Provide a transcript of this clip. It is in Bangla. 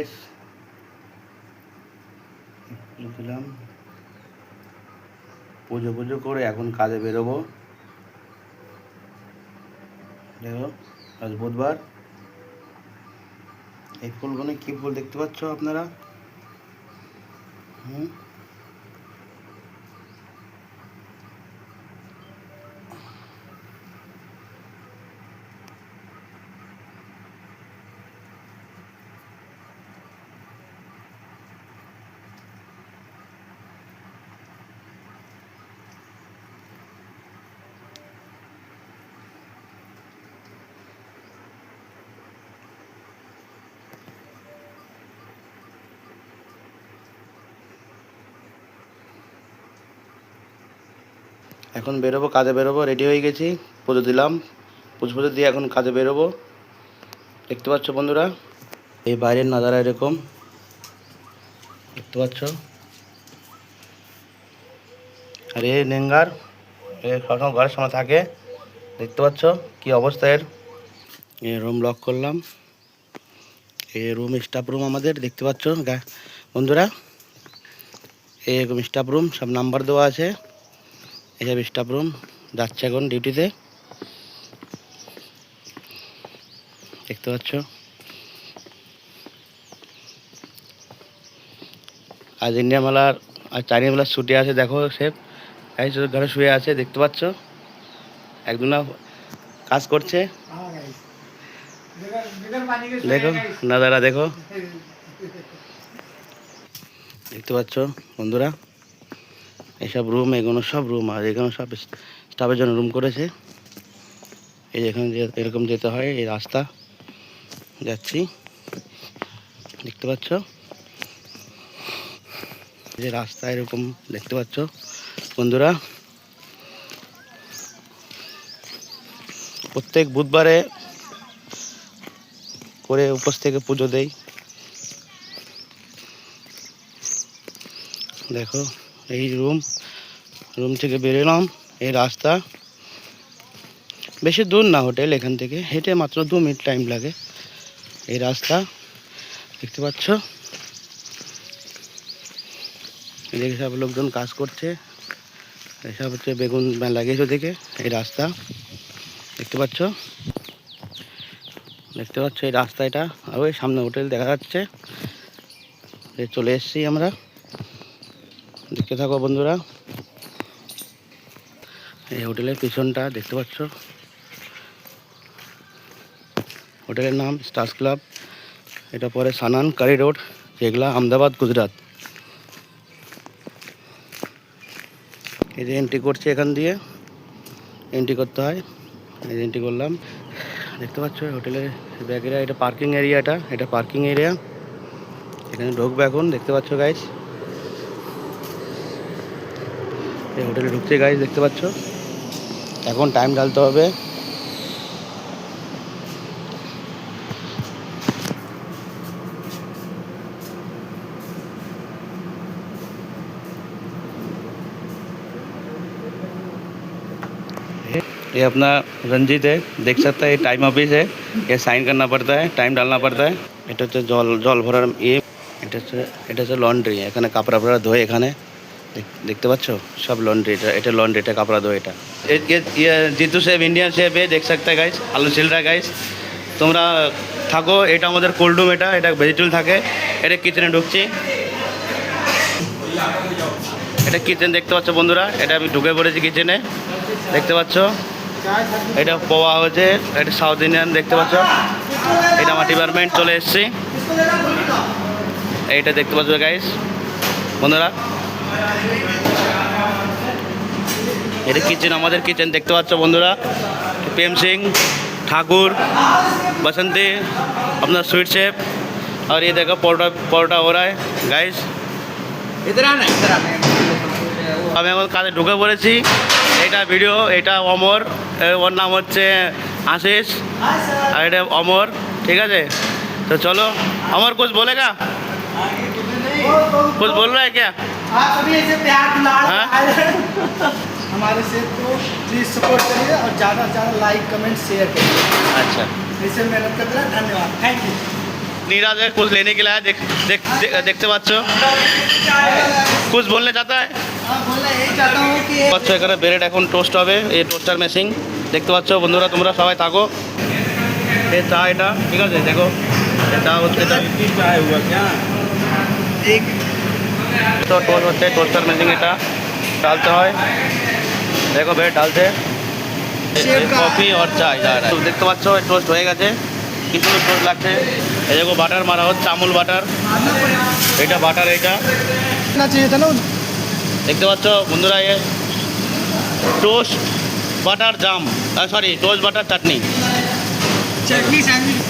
গাইস, দিলাম পুজো পুজো করে এখন কাজে বেরোবো। দেখো আজ বুধবার। এই ফুলগুলো কি ফুল দেখতে পাচ্ছ আপনারা? এখন বেরোবো, কাজে বেরোবো। রেডি হয়ে গেছি, পুজো দিলাম। পুজো দিয়ে এখন কাজে বেরোবো। দেখতে পাচ্ছ বন্ধুরা, এই বাইরের নাজারা এরকম দেখতে পাচ্ছ। আর এই নেঙ্গার সবসময় ঘরের সামনে থাকে, দেখতে পাচ্ছ কি অবস্থা এর। এই রুম লক করলাম। এই রুম স্টাফ রুম আমাদের, দেখতে পাচ্ছ বন্ধুরা। এরকম স্টাফ রুম, সব নাম্বার দেওয়া আছে। এইসব স্টাফ রুম যাচ্ছে এখন ডিউটিতে, দেখতে পাচ্ছ। আজ ইন্ডিয়া মেলার আর চাইনিজ মেলার ছুটি আছে। দেখো সেফ ঘরে শুয়ে আছে, দেখতে পাচ্ছ। একজন কাজ করছে, দেখো নাদারা, দেখো দেখতে পাচ্ছ বন্ধুরা। এইসব রুম, এগুলো সব রুম। আর এখানে সব স্টাফের জন্য রুম করেছে। এই যে এখানে এরকম যেতে হয়, এই রাস্তা যাচ্ছি, দেখতে পাচ্ছ। যে রাস্তা এরকম দেখতে পাচ্ছ বন্ধুরা। প্রত্যেক বুধবারে করে উপোস থেকে পুজো দেই। দেখো এই রুম থেকে বেরোলাম। এই রাস্তা বেশি দূর না, হোটেল এখান থেকে হেঁটে মাত্র 2 মিনিট টাইম লাগে। এই রাস্তা দেখতে পাচ্ছ। এদিকে সব লোকজন কাজ করছে। এসব হচ্ছে বেগুন লাগিয়েছে ওদিকে। এই রাস্তা দেখতে পাচ্ছ, দেখতে পাচ্ছ এই রাস্তা এটা। আর ওই সামনে হোটেল দেখা যাচ্ছে। চলে এসেছি আমরা, দেখতে থাকো বন্ধুরা। এই হোটেলের পিছনটা দেখতে পাচ্ছ। হোটেলের নাম স্টার্স ক্লাব। এটা পরে সানান কারি রোড, যেগুলা আহমেদাবাদ, গুজরাট। এই যে এন্ট্রি করছে, এখান দিয়ে এন্ট্রি করতে হয়। এই যে এন্ট্রি করলাম, দেখতে পাচ্ছ হোটেলের ব্যাগেরা। এটা পার্কিং এরিয়াটা, এটা পার্কিং এরিয়া। এখানে ঢুকবে এখন, দেখতে পাচ্ছ গাইস। এই হোটেলে ঢুকছে গাইস, দেখতে পাচ্ছ। এখন টাইম ঢালতে হবে। ये अपना रंजीत है, देख सकता है। ये टाइम ऑफिस है, ये साइन करना पड़ता है, टाइम डालना पड़ता है। এটা হচ্ছে জল ভরার এটা হচ্ছে লন্ড্রি। এখানে কাপড়া ধোয়। এখানে দেখতে পাচ্ছ সব লন্ড্রি। এটা লন্ড্রি, এটা কাপড়া ধোয়। এটা জিতু শেফ, ইন্ডিয়ান শেফ है, देख सकते हैं गाइस। আলু ছিল রা গাইস, তোমরা থাকো। এটা আমাদের কোল্ড রুম। এটা ভেজিটেবল থাকে। এটা কিচেনে ঢুকছি। এটা কিচেন দেখতে পাচ্ছ বন্ধুরা। এটা আমি ঢুকে পড়েছি কিচেনে, দেখতে পাচ্ছ। এটা পোয়া হচ্ছে, এটা সাউথ ইন্ডিয়ান, দেখতে পাচ্ছ। এটা আমার ডিপার্টমেন্ট, চলে এসেছি। এইটা দেখতে পাচ্ছ গাইস বন্ধুরা। এটা কিচেন, আমাদের কিচেন দেখতে পাচ্ছ বন্ধুরা। প্রেম সিং, ठाकुर, बसंती, अपना स्वीट शेफ। और ये देखो परोटा हो रहा है गाइस। इधर आना, আমি এখন কাজে ঢুকে পড়েছি। এটা ভিডিও, এটা অমর, ওর নাম হচ্ছে आशीष, আর এটা অমর, ঠিক আছে। तो चलो अमर कुछ बोलेगा, कुछ बोल रहा है क्या? अभी ऐसे प्यार दुलार हमारे से, तो प्लीज सपोर्ट करिए और ज़्यादा से ज़्यादा लाइक कमेंट शेयर करिए। अच्छा, ऐसे मेहनत करते रहे। धन्यवाद, थैंक यू। नीरज है कुछ लेने के लिए आया देखते পাচ্ছ कुछ बोलने चाहता है हाँ, बोलना यही चाहता हूँ कि ये পাচ্ছ এখানে ব্রেড এখন টোস্ট হবে এই টোস্টার মেশিন দেখতে পাচ্ছ বন্ধুরা তোমরা সবাই থাকো এই চা এটা ঠিক আছে দেখো এটা হচ্ছে এটা एक তো টোস্ট হচ্ছে টোস্টার মেশিন এটা डालते হয় দেখো ব্রেড डालते शेफ का কফি আর চা তো দেখতে পাচ্ছ টোস্ট হয়ে গেছে কিছু টোস্ট লাগছে এই দেখো বাটার মারা হচ্ছে আমুল বাটার मारना पड़ेगा এটা বাটার এটা ना चाहिए था ना দেখতে পাচ্ছ বন্ধুরা এ টোস্ট বাটার জাম সরি টোস্ট বাটার চাটনি चटनी सैंडविच